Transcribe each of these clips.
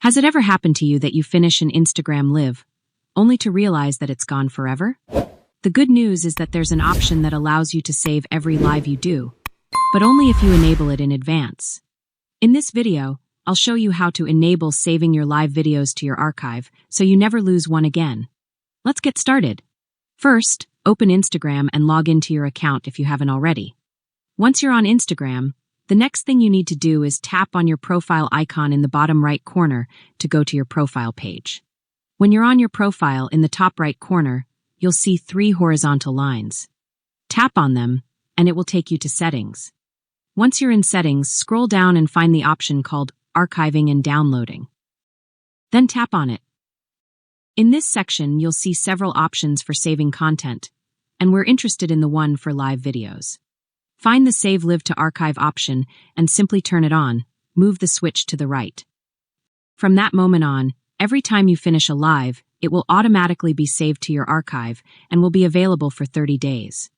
Has it ever happened to you that you finish an Instagram live, only to realize that it's gone forever? The good news is that there's an option that allows you to save every live you do, but only if you enable it in advance. In this video, I'll show you how to enable saving your live videos to your archive so you never lose one again. Let's get started. First, open Instagram and log into your account if you haven't already. Once you're on Instagram, the next thing you need to do is tap on your profile icon in the bottom right corner to go to your profile page. When you're on your profile in the top right corner, you'll see 3 horizontal lines. Tap on them, and it will take you to Settings. Once you're in Settings, scroll down and find the option called Archiving and Downloading. Then tap on it. In this section, you'll see several options for saving content, and we're interested in the one for live videos. Find the Save Live to Archive option and simply turn it on. Move the switch to the right. From that moment on, every time you finish a live, it will automatically be saved to your archive and will be available for 30 days.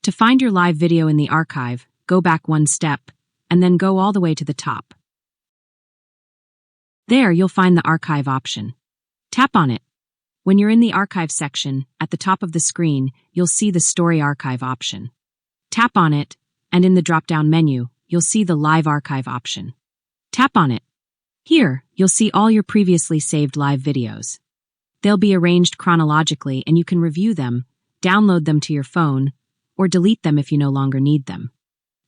To find your live video in the archive, go back one step, and then go all the way to the top. There, you'll find the Archive option. Tap on it. When you're in the Archive section, at the top of the screen, you'll see the Story Archive option. Tap on it, and in the drop-down menu, you'll see the Live Archive option. Tap on it. Here, you'll see all your previously saved live videos. They'll be arranged chronologically and you can review them, download them to your phone, or delete them if you no longer need them.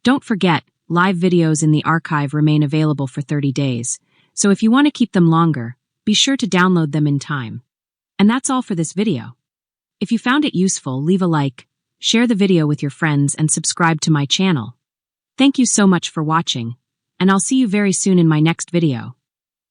Don't forget, live videos in the archive remain available for 30 days, so if you want to keep them longer, be sure to download them in time. And that's all for this video. If you found it useful, leave a like, share the video with your friends, and subscribe to my channel. Thank you so much for watching, and I'll see you very soon in my next video.